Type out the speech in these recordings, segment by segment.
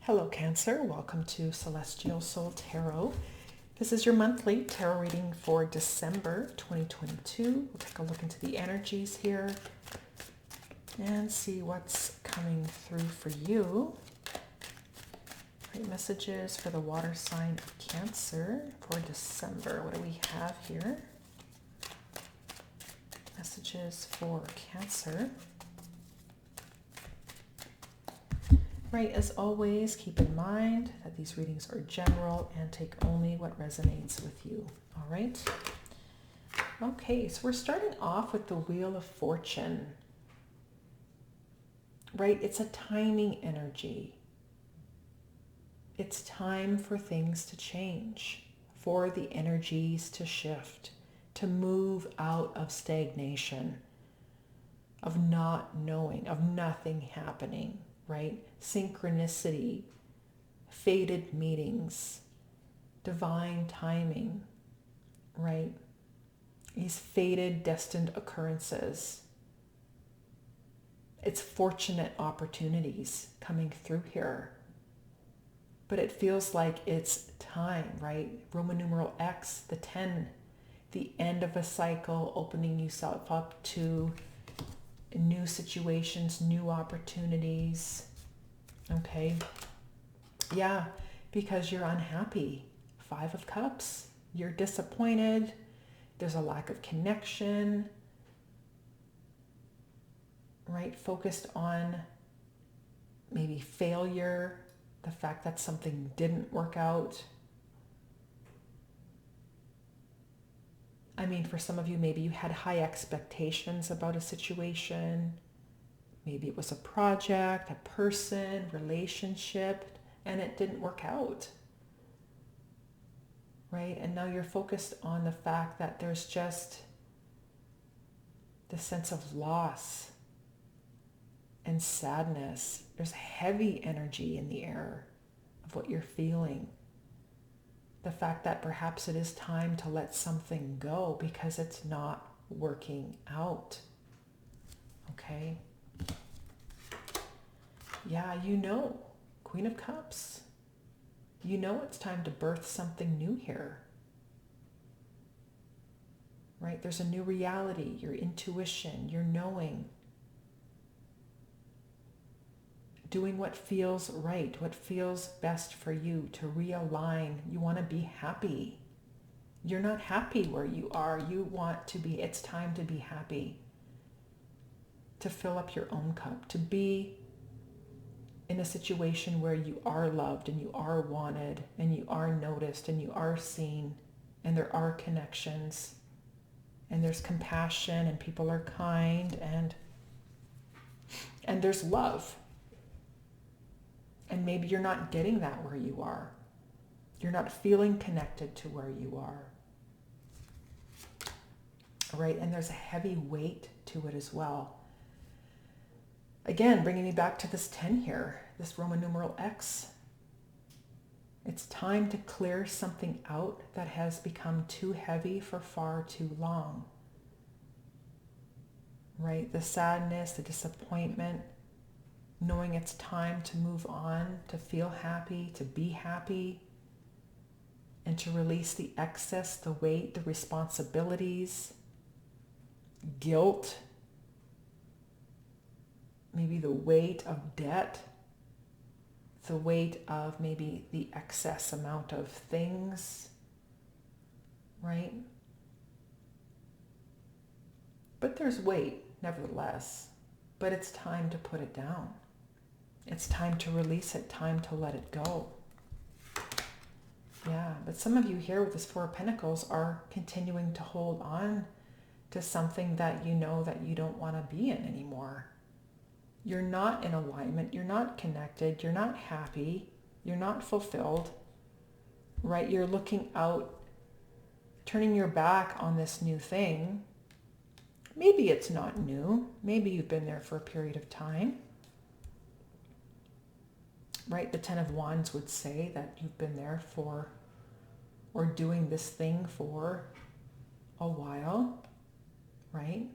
Hello Cancer, welcome to Celestial Soul Tarot. This is your monthly tarot reading for December 2022. We'll take a look into the energies here and see what's coming through for you. Great messages for the water sign of Cancer for December. What do we have here? Messages for Cancer. Right, as always, keep in mind that these readings are general and take only what resonates with you. All right? Okay, so we're starting off with the Wheel of Fortune. Right, it's a timing energy. It's time for things to change, for the energies to shift, to move out of stagnation, of not knowing, of nothing happening. Right? Synchronicity, fated meetings, divine timing, right? These fated, destined occurrences. It's fortunate opportunities coming through here. But it feels like it's time, right? Roman numeral X, the 10, the end of a cycle, opening yourself up to new situations, new opportunities. Okay. Yeah, because you're unhappy. 5 of Cups. You're disappointed. There's a lack of connection. Right? Focused on maybe failure, the fact that something didn't work out. I mean, for some of you, maybe you had high expectations about a situation. Maybe it was a project, a person, relationship, and it didn't work out. Right? And now you're focused on the fact that there's just the sense of loss and sadness. There's heavy energy in the air of what you're feeling. The fact that perhaps it is time to let something go because it's not working out. Okay? Yeah, you know, Queen of Cups. You know it's time to birth something new here. Right? There's a new reality, your intuition, your knowing. Doing what feels right, what feels best for you, to realign. You want to be happy. You're not happy where you are. You want to be, it's time to be happy. To fill up your own cup, to be in a situation where you are loved and you are wanted and you are noticed and you are seen and there are connections and there's compassion and people are kind and there's love. And maybe you're not getting that where you are. You're not feeling connected to where you are. Right? And there's a heavy weight to it as well. Again, bringing me back to this 10 here, this Roman numeral X. It's time to clear something out that has become too heavy for far too long. Right? The sadness, the disappointment, knowing it's time to move on, to feel happy, to be happy, and to release the excess, the weight, the responsibilities, guilt, maybe the weight of debt, the weight of maybe the excess amount of things, right? But there's weight, nevertheless, but it's time to put it down. It's time to release it, time to let it go. Yeah, but some of you here with this 4 of Pentacles are continuing to hold on to something that you know that you don't want to be in anymore. You're not in alignment, you're not connected, you're not happy, you're not fulfilled, right? You're looking out, turning your back on this new thing. Maybe it's not new. Maybe you've been there for a period of time. Right? The 10 of Wands would say that you've been there for, or doing this thing for a while, right?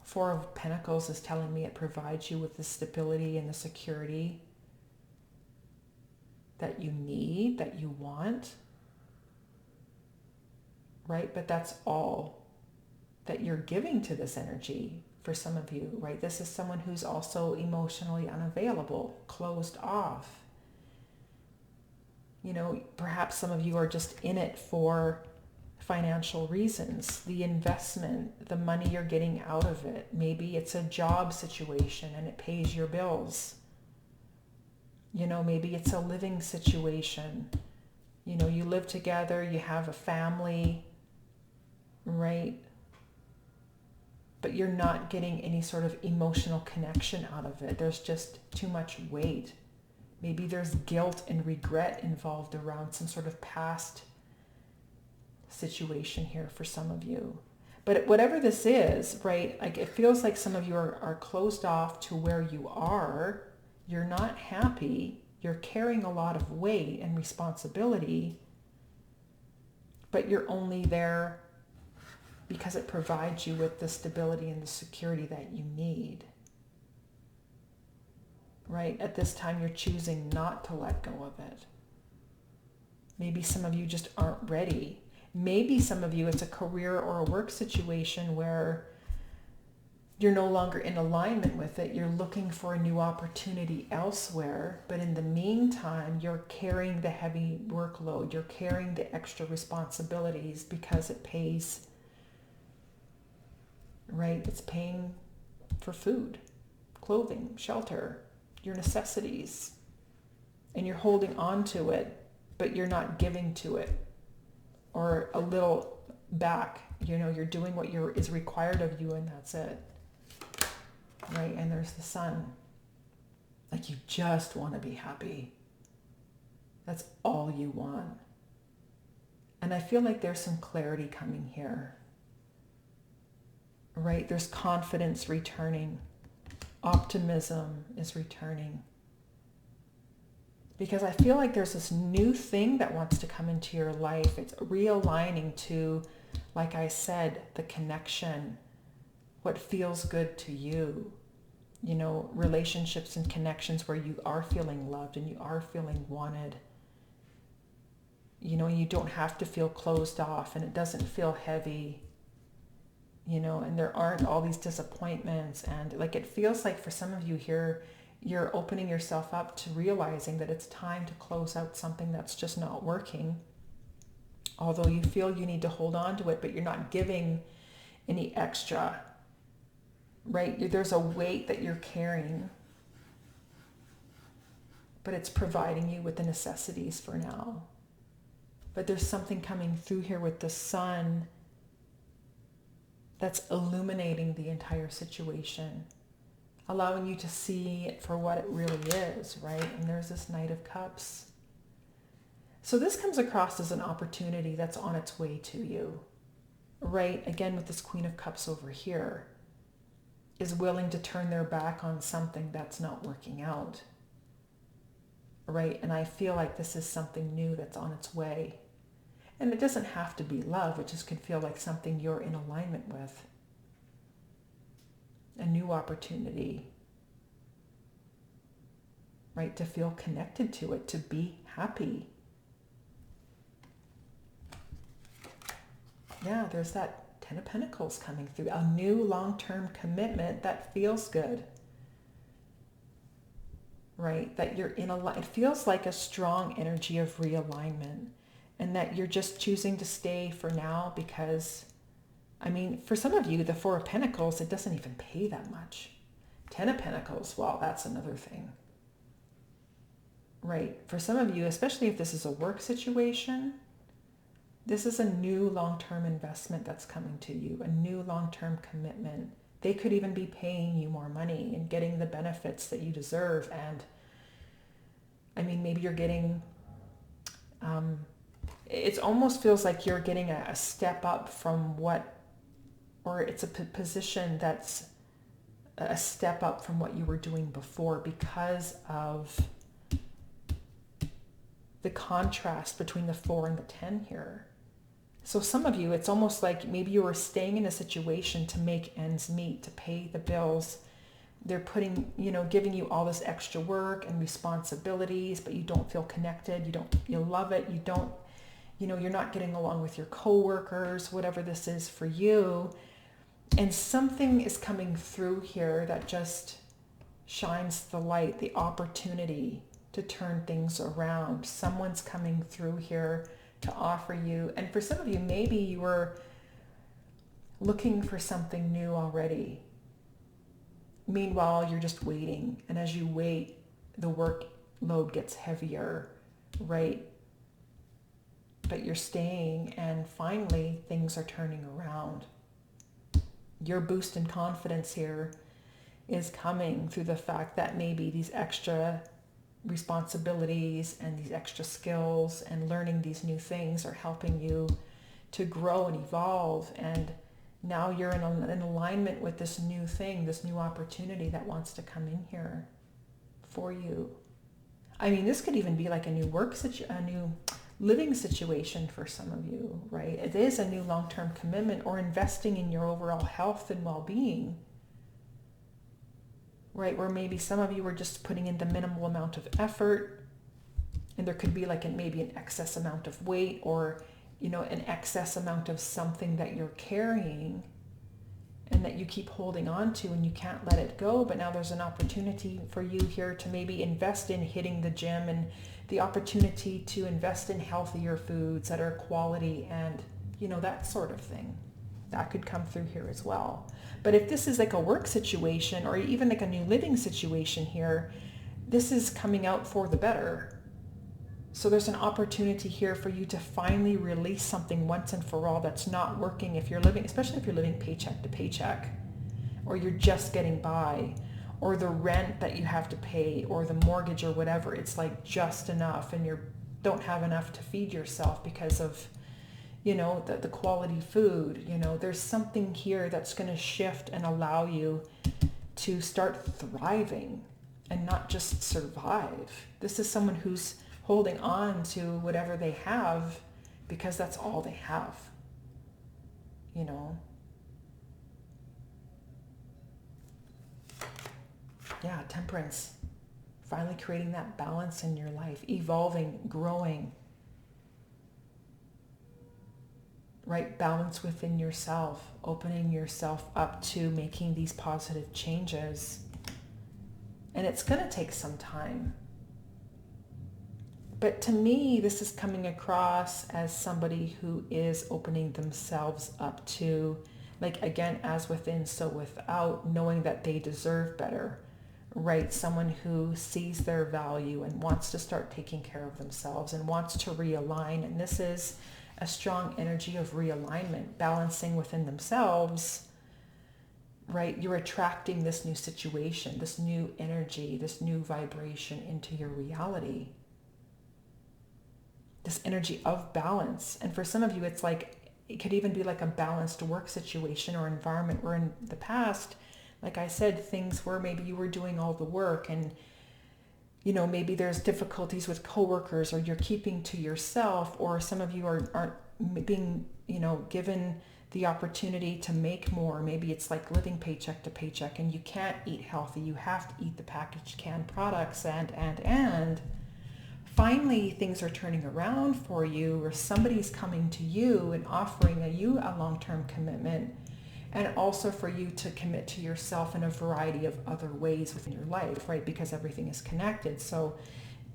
4 of Pentacles is telling me it provides you with the stability and the security that you need, that you want, right? But that's all that you're giving to this energy for some of you, right? This is someone who's also emotionally unavailable, closed off. You know, perhaps some of you are just in it for financial reasons, the investment, the money you're getting out of it. Maybe it's a job situation and it pays your bills. You know, maybe it's a living situation. You know, you live together, you have a family, right? But you're not getting any sort of emotional connection out of it. There's just too much weight. Maybe there's guilt and regret involved around some sort of past situation here for some of you. But whatever this is, right, like it feels like some of you are closed off to where you are. You're not happy. You're carrying a lot of weight and responsibility, but you're only there because it provides you with the stability and the security that you need. Right? At this time, you're choosing not to let go of it. Maybe some of you just aren't ready. Maybe some of you, it's a career or a work situation where you're no longer in alignment with it. You're looking for a new opportunity elsewhere. But in the meantime, you're carrying the heavy workload. You're carrying the extra responsibilities because it pays, right? It's paying for food, clothing, shelter, your necessities, and you're holding on to it, but you're not giving to it, or a little back. You know, you're doing what is required of you, and that's it, right? And there's the sun. Like you just want to be happy. That's all you want. And I feel like there's some clarity coming here, right? There's confidence returning. Optimism is returning. Because I feel like there's this new thing that wants to come into your life. It's realigning to, like I said, the connection, what feels good to you. You know, relationships and connections where you are feeling loved and you are feeling wanted. You know, you don't have to feel closed off and it doesn't feel heavy. You know, and there aren't all these disappointments, and like it feels like for some of you here, you're opening yourself up to realizing that it's time to close out something that's just not working. Although you feel you need to hold on to it, but you're not giving any extra, right? There's a weight that you're carrying, but it's providing you with the necessities for now. But there's something coming through here with the sun that's illuminating the entire situation, allowing you to see it for what it really is, right? And there's this Knight of Cups. So this comes across as an opportunity that's on its way to you, right? Again, with this Queen of Cups over here, is willing to turn their back on something that's not working out, right? And I feel like this is something new that's on its way. And it doesn't have to be love. It just could feel like something you're in alignment with. A new opportunity, right? To feel connected to it, to be happy. Yeah, there's that Ten of Pentacles coming through. A new long-term commitment that feels good, right? That you're in it feels like a strong energy of realignment. And that you're just choosing to stay for now because, I mean, for some of you, the Four of Pentacles, it doesn't even pay that much. Ten of Pentacles, well, that's another thing. Right? For some of you, especially if this is a work situation, this is a new long-term investment that's coming to you, a new long-term commitment. They could even be paying you more money and getting the benefits that you deserve. And, I mean, maybe you're getting... it almost feels like you're getting a step up from what, or it's a position that's a step up from what you were doing before because of the contrast between the 4 and the 10 here. So some of you, it's almost like maybe you were staying in a situation to make ends meet, to pay the bills, They're putting, giving you all this extra work and responsibilities, but you don't feel connected. You love it. You don't, you're not getting along with your coworkers, whatever this is for you. And something is coming through here that just shines the light, the opportunity to turn things around. Someone's coming through here to offer you. And for some of you, maybe you were looking for something new already. Meanwhile, you're just waiting. And as you wait, the workload gets heavier, right? But you're staying, and finally things are turning around. Your boost in confidence here is coming through the fact that maybe these extra responsibilities and these extra skills and learning these new things are helping you to grow and evolve. And now you're in alignment with this new thing, this new opportunity that wants to come in here for you. I mean, this could even be like a new a new living situation for some of you, right? It is a new long-term commitment or investing in your overall health and well-being, right? Where maybe some of you are just putting in the minimal amount of effort, and there could be like maybe an excess amount of weight or an excess amount of something that you're carrying and that you keep holding on to and you can't let it go. But now there's an opportunity for you here to maybe invest in hitting the gym and the opportunity to invest in healthier foods that are quality and, that sort of thing. That could come through here as well. But if this is like a work situation or even like a new living situation here, this is coming out for the better. So there's an opportunity here for you to finally release something once and for all that's not working if you're living, especially if you're living paycheck to paycheck, or you're just getting by, or the rent that you have to pay, or the mortgage or whatever. It's like just enough, and you don't have enough to feed yourself because of, the quality food. There's something here that's going to shift and allow you to start thriving and not just survive. This is someone who's holding on to whatever they have because that's all they have, Yeah, temperance. Finally creating that balance in your life, evolving, growing, right? Balance within yourself, opening yourself up to making these positive changes. And it's going to take some time. But to me, this is coming across as somebody who is opening themselves up to, like, again, as within, so without, knowing that they deserve better, right? Someone who sees their value and wants to start taking care of themselves and wants to realign. And this is a strong energy of realignment, balancing within themselves, right? You're attracting this new situation, this new energy, this new vibration into your reality. This energy of balance. And for some of you, it's like, it could even be like a balanced work situation or environment where in the past, like I said, things where maybe you were doing all the work and, maybe there's difficulties with coworkers or you're keeping to yourself, or some of you aren't being, given the opportunity to make more. Maybe it's like living paycheck to paycheck and you can't eat healthy. You have to eat the packaged canned products and finally things are turning around for you, or somebody's coming to you and offering you a long-term commitment, and also for you to commit to yourself in a variety of other ways within your life, right? Because everything is connected. So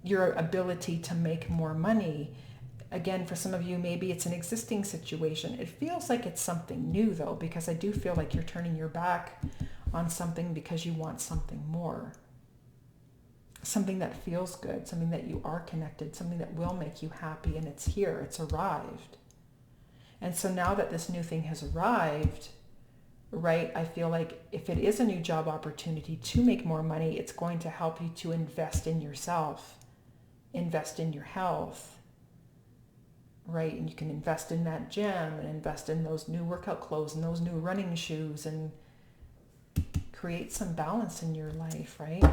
your ability to make more money, again, for some of you, maybe it's an existing situation. It feels like it's something new though, because I do feel like you're turning your back on something because you want something more. Something that feels good, something that you are connected, something that will make you happy, and it's here, it's arrived. And so now that this new thing has arrived, right, I feel like if it is a new job opportunity to make more money, it's going to help you to invest in yourself, invest in your health, right? And you can invest in that gym and invest in those new workout clothes and those new running shoes and create some balance in your life, right?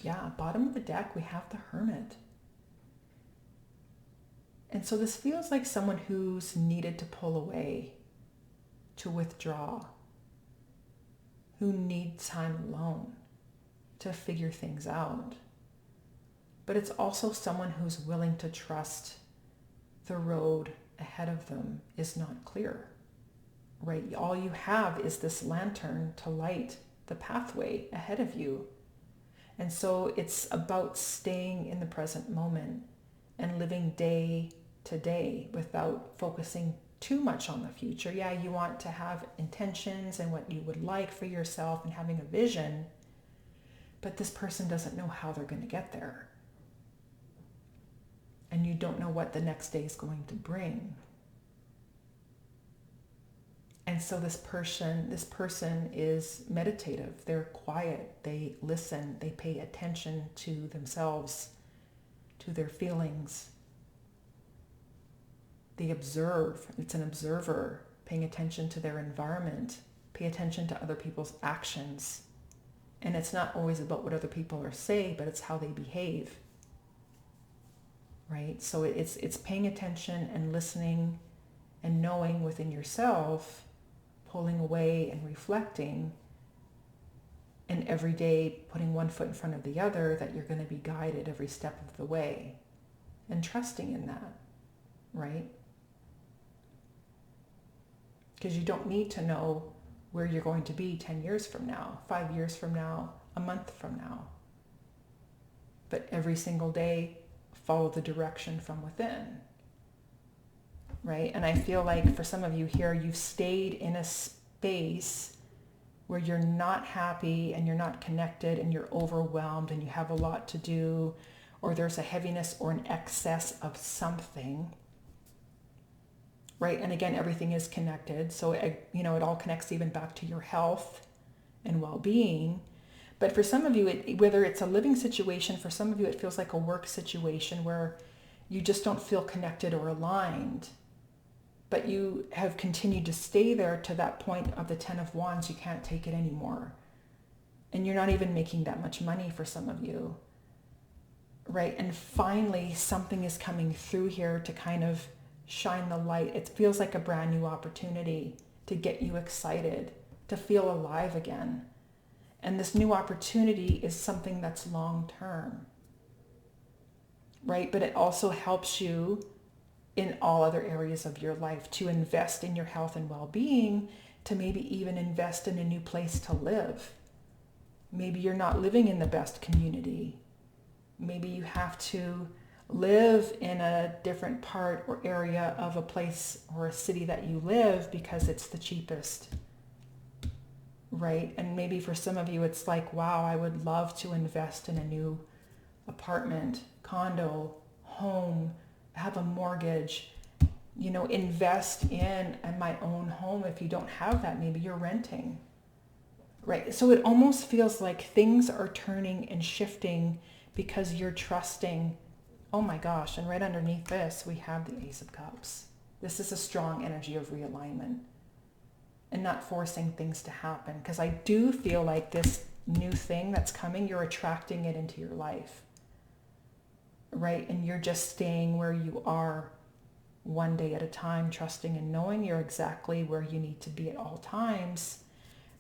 Yeah, bottom of the deck, we have the Hermit. And so this feels like someone who's needed to pull away, to withdraw, who need time alone to figure things out. But it's also someone who's willing to trust the road ahead of them is not clear, right? All you have is this lantern to light the pathway ahead of you. And so it's about staying in the present moment and living day to day without focusing too much on the future. Yeah, you want to have intentions and what you would like for yourself and having a vision, but this person doesn't know how they're going to get there. And you don't know what the next day is going to bring. And so this person is meditative. They're quiet. They listen. They pay attention to themselves, to their feelings. They observe. It's an observer, paying attention to their environment, pay attention to other people's actions. And it's not always about what other people are saying, but it's how they behave. Right? So it's paying attention and listening and knowing within yourself, pulling away and reflecting, and every day putting one foot in front of the other, that you're going to be guided every step of the way, and trusting in that, right? Because you don't need to know where you're going to be 10 years from now, 5 years from now, a month from now. But every single day, follow the direction from within, right? And I feel like for some of you here, you've stayed in a space where you're not happy and you're not connected and you're overwhelmed and you have a lot to do, or there's a heaviness or an excess of something, right? And again, everything is connected. So, it all connects even back to your health and well-being. But for some of you, whether it's a living situation, for some of you, it feels like a work situation where you just don't feel connected or aligned. But you have continued to stay there to that point of the 10 of Wands. You can't take it anymore. And you're not even making that much money for some of you, right? And finally, something is coming through here to kind of shine the light. It feels like a brand new opportunity to get you excited, to feel alive again. And this new opportunity is something that's long-term, right? But it also helps you in all other areas of your life to invest in your health and well-being, to maybe even invest in a new place to live. Maybe you're not living in the best community. Maybe you have to live in a different part or area of a place or a city that you live because it's the cheapest. Right? And maybe for some of you, it's like, wow, I would love to invest in a new apartment, condo, home, have a mortgage, invest in my own home. If you don't have that, maybe you're renting, right? So it almost feels like things are turning and shifting because you're trusting. Oh my gosh. And right underneath this, we have the Ace of Cups. This is a strong energy of realignment. And not forcing things to happen. Because I do feel like this new thing that's coming, you're attracting it into your life. Right? And you're just staying where you are one day at a time, trusting and knowing you're exactly where you need to be at all times.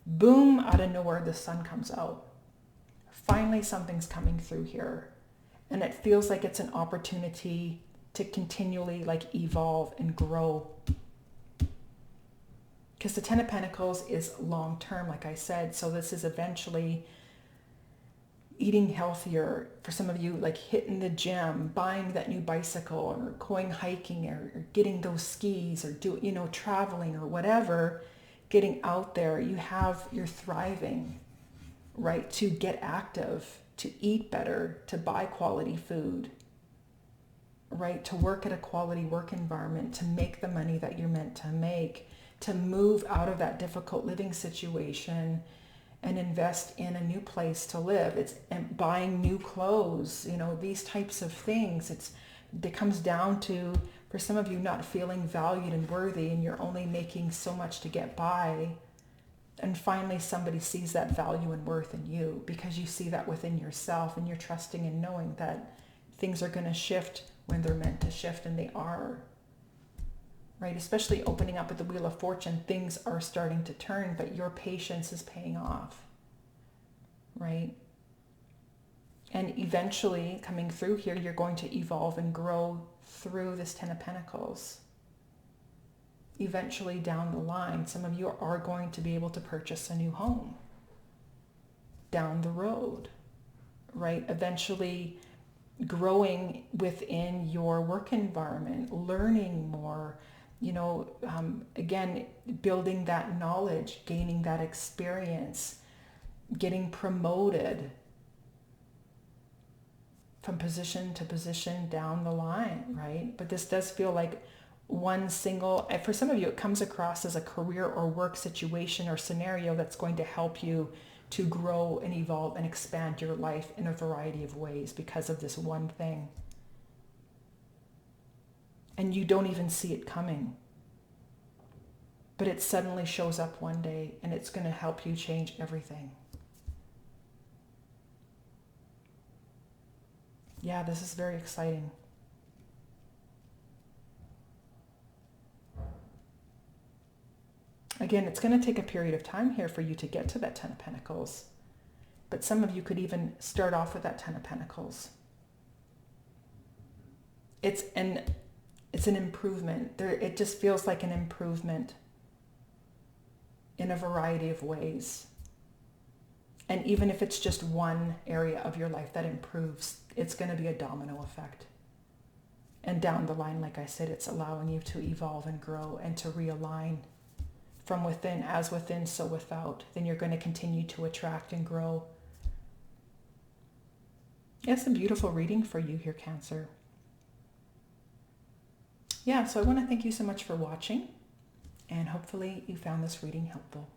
Boom, out of nowhere, the sun comes out. Finally, something's coming through here. And it feels like it's an opportunity to continually evolve and grow. Because the 10 of Pentacles is long term, like I said. So this is eventually eating healthier. For some of you, hitting the gym, buying that new bicycle, or going hiking, or getting those skis, or traveling or whatever, getting out there. You're thriving, right? To get active, to eat better, to buy quality food, right? To work at a quality work environment, to make the money that you're meant to make, to move out of that difficult living situation and invest in a new place to live. It's buying new clothes, these types of things. It comes down to, for some of you, not feeling valued and worthy, and you're only making so much to get by. And finally, somebody sees that value and worth in you because you see that within yourself, and you're trusting and knowing that things are going to shift when they're meant to shift, and they are. right? Especially opening up with the Wheel of Fortune, things are starting to turn, but your patience is paying off, right? And eventually, coming through here, you're going to evolve and grow through this Ten of Pentacles. Eventually down the line, some of you are going to be able to purchase a new home down the road, right? Eventually growing within your work environment, learning more, again, building that knowledge, gaining that experience, getting promoted from position to position down the line, right? But this does feel like one single, for some of you, it comes across as a career or work situation or scenario that's going to help you to grow and evolve and expand your life in a variety of ways because of this one thing. And you don't even see it coming. But it suddenly shows up one day and it's going to help you change everything. Yeah, this is very exciting. Again, it's going to take a period of time here for you to get to that Ten of Pentacles. But some of you could even start off with that Ten of Pentacles. It's an improvement. It just feels like an improvement in a variety of ways. And even if it's just one area of your life that improves, it's going to be a domino effect. And down the line, like I said, it's allowing you to evolve and grow and to realign from within, as within, so without. Then you're going to continue to attract and grow. It's a beautiful reading for you here, Cancer. Yeah, so I want to thank you so much for watching, and hopefully you found this reading helpful.